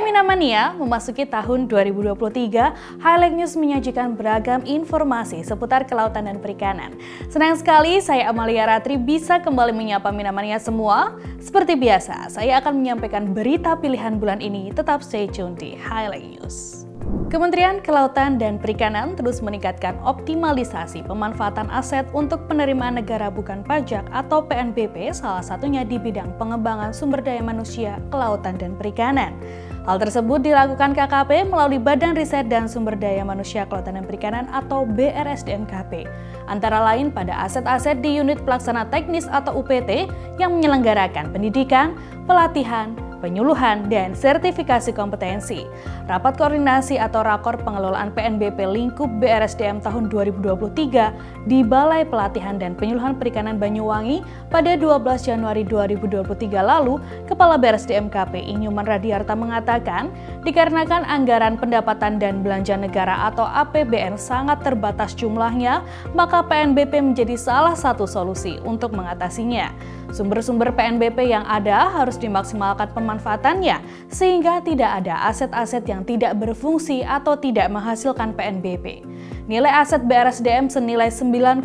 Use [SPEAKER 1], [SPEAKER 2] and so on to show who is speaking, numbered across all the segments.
[SPEAKER 1] Minamania, memasuki tahun 2023, Highlight News menyajikan beragam informasi seputar kelautan dan perikanan. Senang sekali saya Amalia Ratri bisa kembali menyapa Minamania semua. Seperti biasa, saya akan menyampaikan berita pilihan bulan ini. Tetap stay tune di Highlight News. Kementerian Kelautan dan Perikanan terus meningkatkan optimalisasi pemanfaatan aset untuk penerimaan negara bukan pajak atau PNBP, salah satunya di bidang pengembangan sumber daya manusia, kelautan, dan perikanan. Hal tersebut dilakukan KKP melalui Badan Riset dan Sumber Daya Manusia Kelautan dan Perikanan atau BRSDMKP, antara lain pada aset-aset di unit pelaksana teknis atau UPT yang menyelenggarakan pendidikan, pelatihan, penyuluhan, dan sertifikasi kompetensi. Rapat koordinasi atau rakor pengelolaan PNBP lingkup BRSDM tahun 2023 di Balai Pelatihan dan Penyuluhan Perikanan Banyuwangi pada 12 Januari 2023 lalu, Kepala BRSDMKP Inyuman Radiarta mengatakan, dikarenakan anggaran pendapatan dan belanja negara atau APBN sangat terbatas jumlahnya, maka PNBP menjadi salah satu solusi untuk mengatasinya. Sumber-sumber PNBP yang ada harus dimaksimalkan pemanfaatannya, sehingga tidak ada aset-aset yang tidak berfungsi atau tidak menghasilkan PNBP. Nilai aset BRSDM senilai 9,74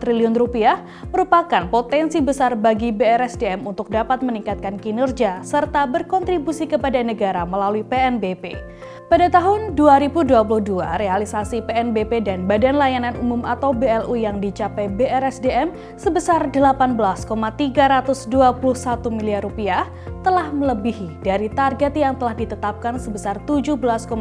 [SPEAKER 1] triliun rupiah merupakan potensi besar bagi BRSDM untuk dapat meningkatkan kinerja serta berkontribusi kepada negara melalui PNBP. Pada tahun 2022, realisasi PNBP dan Badan Layanan Umum atau BLU yang dicapai BRSDM sebesar 18,321 miliar rupiah telah melebihi dari target yang telah ditetapkan sebesar 17,737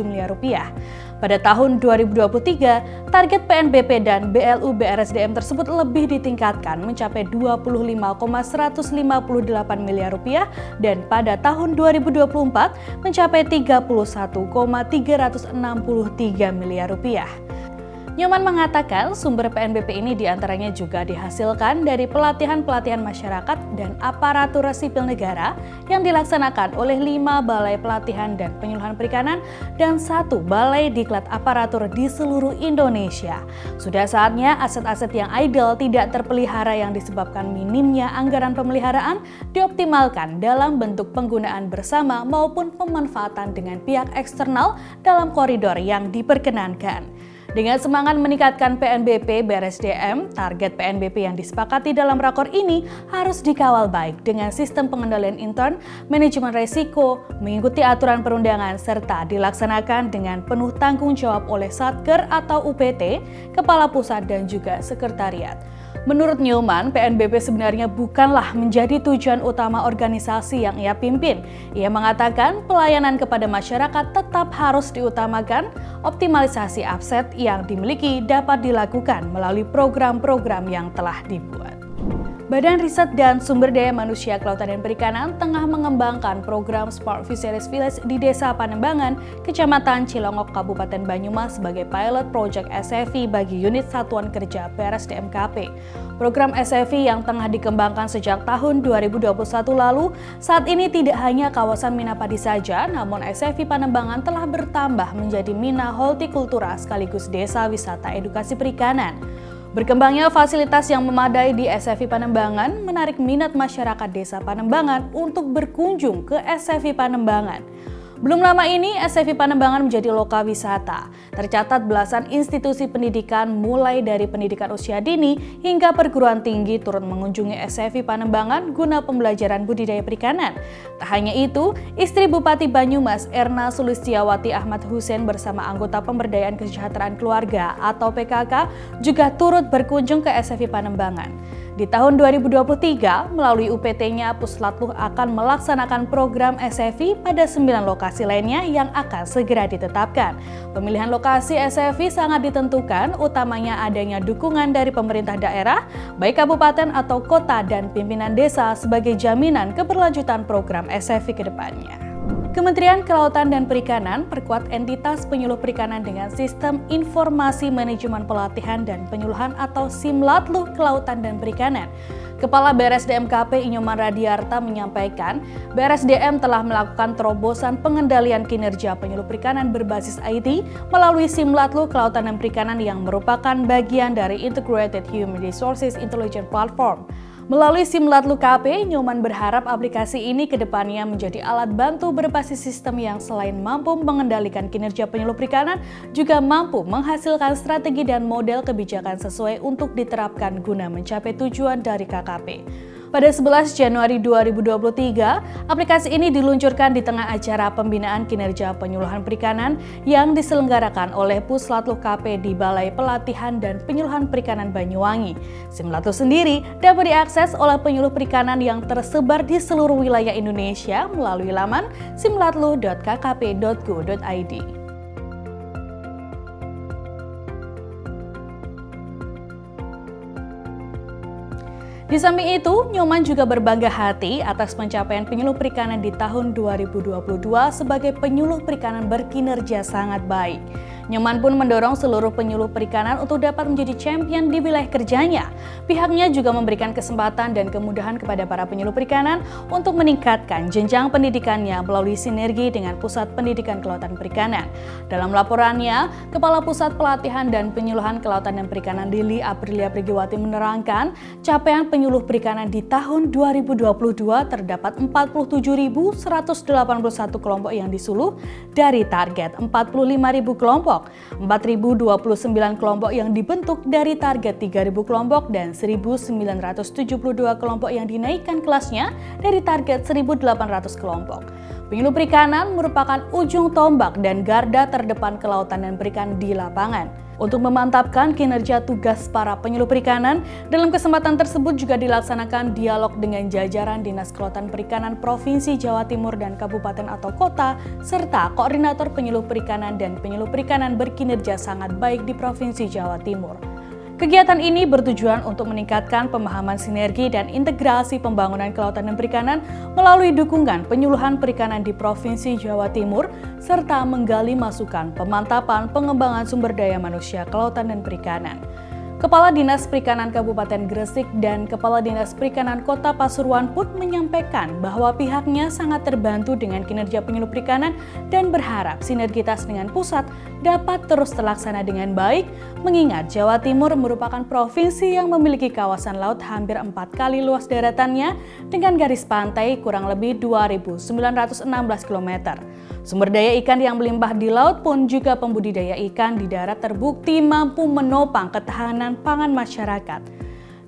[SPEAKER 1] miliar rupiah. Pada tahun 2023, target PNBP dan BLU BRSDM tersebut lebih ditingkatkan mencapai 25,158 miliar rupiah dan pada tahun 2024 mencapai 31,363 miliar rupiah. Nyoman mengatakan sumber PNBP ini diantaranya juga dihasilkan dari pelatihan-pelatihan masyarakat dan aparatur sipil negara yang dilaksanakan oleh 5 balai pelatihan dan penyuluhan perikanan dan 1 balai diklat aparatur di seluruh Indonesia. Sudah saatnya aset-aset yang idle tidak terpelihara yang disebabkan minimnya anggaran pemeliharaan dioptimalkan dalam bentuk penggunaan bersama maupun pemanfaatan dengan pihak eksternal dalam koridor yang diperkenankan. Dengan semangat meningkatkan PNBP BRSDM, target PNBP yang disepakati dalam rakor ini harus dikawal baik dengan sistem pengendalian intern, manajemen risiko, mengikuti aturan perundangan, serta dilaksanakan dengan penuh tanggung jawab oleh Satker atau UPT, Kepala Pusat, dan juga Sekretariat. Menurut Nyoman, PNBP sebenarnya bukanlah menjadi tujuan utama organisasi yang ia pimpin. Ia mengatakan pelayanan kepada masyarakat tetap harus diutamakan, optimalisasi aset yang dimiliki dapat dilakukan melalui program-program yang telah dibuat. Badan Riset dan Sumber Daya Manusia Kelautan dan Perikanan tengah mengembangkan program Smart Fisheries Village di Desa Panembangan, Kecamatan Cilongok, Kabupaten Banyumas sebagai pilot project SFV bagi unit Satuan Kerja BRSDMKP. Program SFV yang tengah dikembangkan sejak tahun 2021 lalu, saat ini tidak hanya kawasan Minapadi saja, namun SFV Panembangan telah bertambah menjadi Mina Hortikultura sekaligus Desa Wisata Edukasi Perikanan. Berkembangnya fasilitas yang memadai di SFV Panembangan menarik minat masyarakat Desa Panembangan untuk berkunjung ke SFV Panembangan. Belum lama ini, SFV Panembangan menjadi loka wisata. Tercatat belasan institusi pendidikan mulai dari pendidikan usia dini hingga perguruan tinggi turut mengunjungi SFV Panembangan guna pembelajaran budidaya perikanan. Tak hanya itu, istri Bupati Banyumas Erna Sulistiawati Ahmad Hussein bersama anggota Pemberdayaan Kesejahteraan Keluarga atau PKK juga turut berkunjung ke SFV Panembangan. Di tahun 2023, melalui UPT-nya, Puslatluh akan melaksanakan program SFV pada 9 lokasi lainnya yang akan segera ditetapkan. Pemilihan lokasi SFV sangat ditentukan, utamanya adanya dukungan dari pemerintah daerah, baik kabupaten atau kota dan pimpinan desa sebagai jaminan keberlanjutan program SFV ke depannya. Kementerian Kelautan dan Perikanan perkuat entitas penyuluh perikanan dengan sistem informasi manajemen pelatihan dan penyuluhan atau Simlatluh Kelautan dan Perikanan. Kepala BRSDMKP Inyuman Radiarta menyampaikan, BRSDM telah melakukan terobosan pengendalian kinerja penyuluh perikanan berbasis IT melalui Simlatluh Kelautan dan Perikanan yang merupakan bagian dari Integrated Human Resources Intelligence Platform. Melalui Simlatlu KP, Nyoman berharap aplikasi ini ke depannya menjadi alat bantu berbasis sistem yang selain mampu mengendalikan kinerja penyuluh perikanan, juga mampu menghasilkan strategi dan model kebijakan sesuai untuk diterapkan guna mencapai tujuan dari KKP. Pada 11 Januari 2023, aplikasi ini diluncurkan di tengah acara pembinaan kinerja penyuluhan perikanan yang diselenggarakan oleh Puslatlu KP di Balai Pelatihan dan Penyuluhan Perikanan Banyuwangi. Simlatlu sendiri dapat diakses oleh penyuluh perikanan yang tersebar di seluruh wilayah Indonesia melalui laman simlatlu.kkp.go.id. Di samping itu, Nyoman juga berbangga hati atas pencapaian penyuluh perikanan di tahun 2022 sebagai penyuluh perikanan berkinerja sangat baik. Nyoman pun mendorong seluruh penyuluh perikanan untuk dapat menjadi champion di wilayah kerjanya. Pihaknya juga memberikan kesempatan dan kemudahan kepada para penyuluh perikanan untuk meningkatkan jenjang pendidikannya melalui sinergi dengan Pusat Pendidikan Kelautan Perikanan. Dalam laporannya, Kepala Pusat Pelatihan dan Penyuluhan Kelautan dan Perikanan Lili Aprilia Prigiwati menerangkan, capaian penyuluh perikanan di tahun 2022 terdapat 47.181 kelompok yang disuluh dari target 45.000 kelompok. 4.029 kelompok yang dibentuk dari target 3.000 kelompok dan 1.972 kelompok yang dinaikkan kelasnya dari target 1.800 kelompok. Penyuluh perikanan merupakan ujung tombak dan garda terdepan kelautan dan perikanan di lapangan. Untuk memantapkan kinerja tugas para penyuluh perikanan, dalam kesempatan tersebut juga dilaksanakan dialog dengan jajaran Dinas Kelautan Perikanan Provinsi Jawa Timur dan Kabupaten atau Kota, serta Koordinator Penyuluh Perikanan dan Penyuluh Perikanan berkinerja sangat baik di Provinsi Jawa Timur. Kegiatan ini bertujuan untuk meningkatkan pemahaman sinergi dan integrasi pembangunan kelautan dan perikanan melalui dukungan penyuluhan perikanan di Provinsi Jawa Timur, serta menggali masukan pemantapan pengembangan sumber daya manusia kelautan dan perikanan. Kepala Dinas Perikanan Kabupaten Gresik dan Kepala Dinas Perikanan Kota Pasuruan pun menyampaikan bahwa pihaknya sangat terbantu dengan kinerja penyuluh perikanan dan berharap sinergitas dengan pusat dapat terus terlaksana dengan baik, mengingat Jawa Timur merupakan provinsi yang memiliki kawasan laut hampir 4 kali luas daratannya dengan garis pantai kurang lebih 2.916 km. Sumber daya ikan yang melimpah di laut pun juga pembudidaya ikan di darat terbukti mampu menopang ketahanan pangan masyarakat.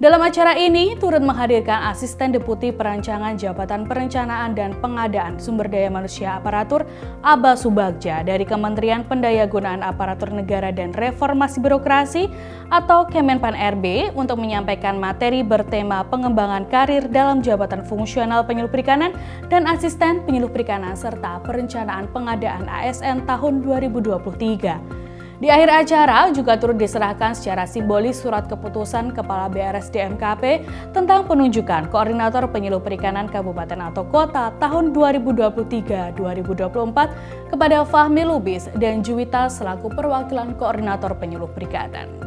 [SPEAKER 1] Dalam acara ini turut menghadirkan Asisten Deputi Perancangan Jabatan Perencanaan dan Pengadaan Sumber Daya Manusia Aparatur Aba Subagja dari Kementerian Pendayagunaan Aparatur Negara dan Reformasi Birokrasi atau Kemenpan RB untuk menyampaikan materi bertema pengembangan karir dalam jabatan fungsional penyuluh perikanan dan asisten penyuluh perikanan serta perencanaan pengadaan ASN tahun 2023. Di akhir acara juga turut diserahkan secara simbolis surat keputusan Kepala BRSDMKP tentang penunjukan Koordinator Penyuluh Perikanan Kabupaten atau Kota tahun 2023-2024 kepada Fahmi Lubis dan Juwita selaku perwakilan Koordinator Penyuluh Perikanan.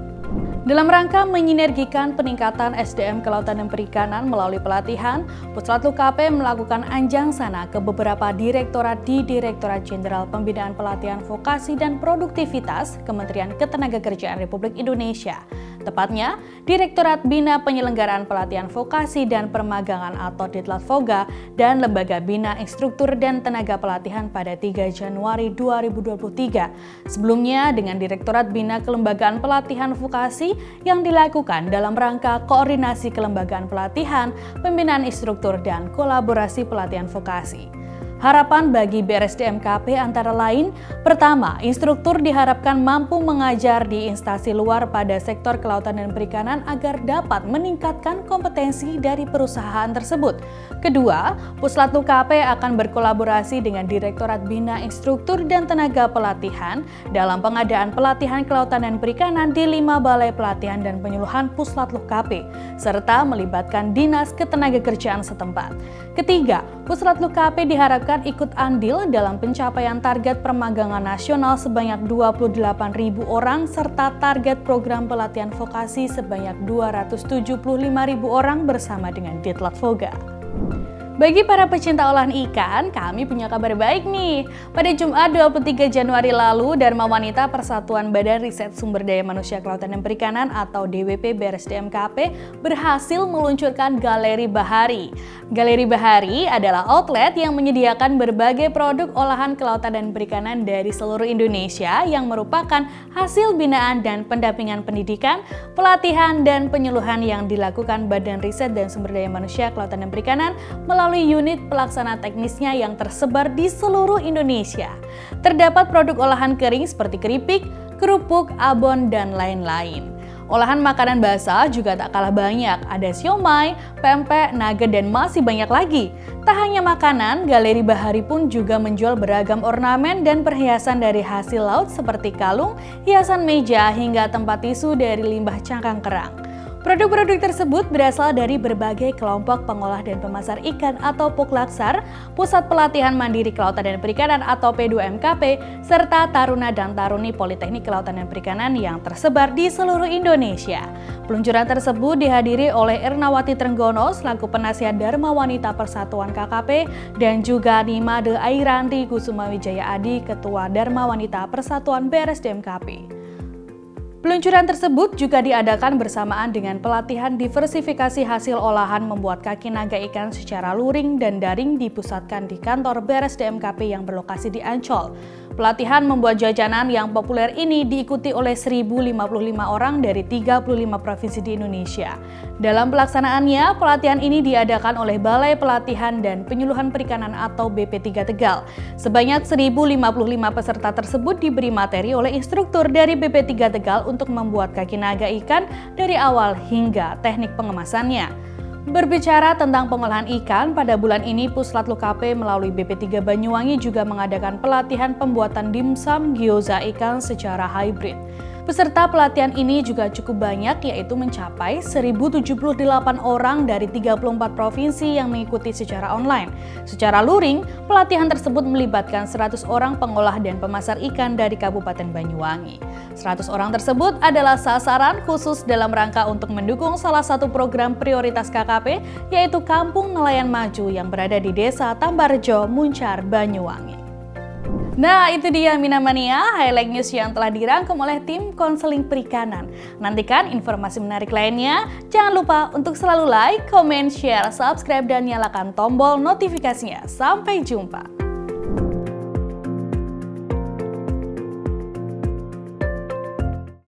[SPEAKER 1] Dalam rangka menyinergikan peningkatan SDM Kelautan dan Perikanan melalui pelatihan, Puslatlu KP melakukan anjang sana ke beberapa direktorat di Direktorat Jenderal Pembinaan Pelatihan Vokasi dan Produktivitas Kementerian Ketenagakerjaan Republik Indonesia. Tepatnya, Direktorat Bina Penyelenggaraan Pelatihan Vokasi dan Permagangan atau Ditlatvoga dan Lembaga Bina Instruktur dan Tenaga Pelatihan pada 3 Januari 2023. Sebelumnya dengan Direktorat Bina Kelembagaan Pelatihan Vokasi yang dilakukan dalam rangka koordinasi kelembagaan pelatihan, pembinaan instruktur, dan kolaborasi pelatihan vokasi. Harapan bagi BRSDMKP antara lain, pertama, instruktur diharapkan mampu mengajar di instansi luar pada sektor kelautan dan perikanan agar dapat meningkatkan kompetensi dari perusahaan tersebut. Kedua, Puslatlu KP akan berkolaborasi dengan Direktorat Bina Instruktur dan Tenaga Pelatihan dalam pengadaan pelatihan kelautan dan perikanan di 5 balai pelatihan dan penyuluhan Puslatlu KP, serta melibatkan Dinas Ketenagakerjaan setempat. Ketiga, Puslatlu KP diharapkan ikut andil dalam pencapaian target permagangan nasional sebanyak 28.000 orang serta target program pelatihan vokasi sebanyak 275.000 orang bersama dengan Ditlatvoga. Bagi para pecinta olahan ikan, kami punya kabar baik nih. Pada Jumat 23 Januari lalu, Dharma Wanita Persatuan Badan Riset Sumber Daya Manusia Kelautan dan Perikanan atau DWP BRSDMKP berhasil meluncurkan Galeri Bahari. Galeri Bahari adalah outlet yang menyediakan berbagai produk olahan kelautan dan perikanan dari seluruh Indonesia yang merupakan hasil binaan dan pendampingan pendidikan, pelatihan, dan penyuluhan yang dilakukan Badan Riset dan Sumber Daya Manusia Kelautan dan Perikanan melalui unit pelaksana teknisnya yang tersebar di seluruh Indonesia. Terdapat produk olahan kering seperti keripik, kerupuk, abon, dan lain-lain. Olahan makanan basah juga tak kalah banyak, ada siomay, pempek, nugget, dan masih banyak lagi. Tak hanya makanan, Galeri Bahari pun juga menjual beragam ornamen dan perhiasan dari hasil laut seperti kalung, hiasan meja, hingga tempat tisu dari limbah cangkang kerang. Produk-produk tersebut berasal dari berbagai kelompok pengolah dan pemasar ikan atau Puklaksar, Pusat Pelatihan Mandiri Kelautan dan Perikanan atau P2MKP, serta Taruna dan Taruni Politeknik Kelautan dan Perikanan yang tersebar di seluruh Indonesia. Peluncuran tersebut dihadiri oleh Ernawati Trenggono selaku penasihat Dharma Wanita Persatuan KKP dan juga Nimade Airanti Kusuma Wijaya Adi, Ketua Dharma Wanita Persatuan BRSDMKP. Peluncuran tersebut juga diadakan bersamaan dengan pelatihan diversifikasi hasil olahan membuat kaki naga ikan secara luring dan daring dipusatkan di kantor BRSDMKP yang berlokasi di Ancol. Pelatihan membuat jajanan yang populer ini diikuti oleh 1.055 orang dari 35 provinsi di Indonesia. Dalam pelaksanaannya, pelatihan ini diadakan oleh Balai Pelatihan dan Penyuluhan Perikanan atau BP3 Tegal. Sebanyak 1.055 peserta tersebut diberi materi oleh instruktur dari BP3 Tegal untuk membuat kaki naga ikan dari awal hingga teknik pengemasannya. Berbicara tentang pengolahan ikan, pada bulan ini Puslatlu KP melalui BP3 Banyuwangi juga mengadakan pelatihan pembuatan dimsum gyoza ikan secara hybrid. Peserta pelatihan ini juga cukup banyak, yaitu mencapai 1.078 orang dari 34 provinsi yang mengikuti secara online. Secara luring, pelatihan tersebut melibatkan 100 orang pengolah dan pemasar ikan dari Kabupaten Banyuwangi. 100 orang tersebut adalah sasaran khusus dalam rangka untuk mendukung salah satu program prioritas KKP, yaitu Kampung Nelayan Maju yang berada di Desa Tambarjo, Muncar, Banyuwangi. Nah, itu dia Minamania, highlight news yang telah dirangkum oleh tim konseling perikanan. Nantikan informasi menarik lainnya. Jangan lupa untuk selalu like, comment, share, subscribe, dan nyalakan tombol notifikasinya. Sampai jumpa.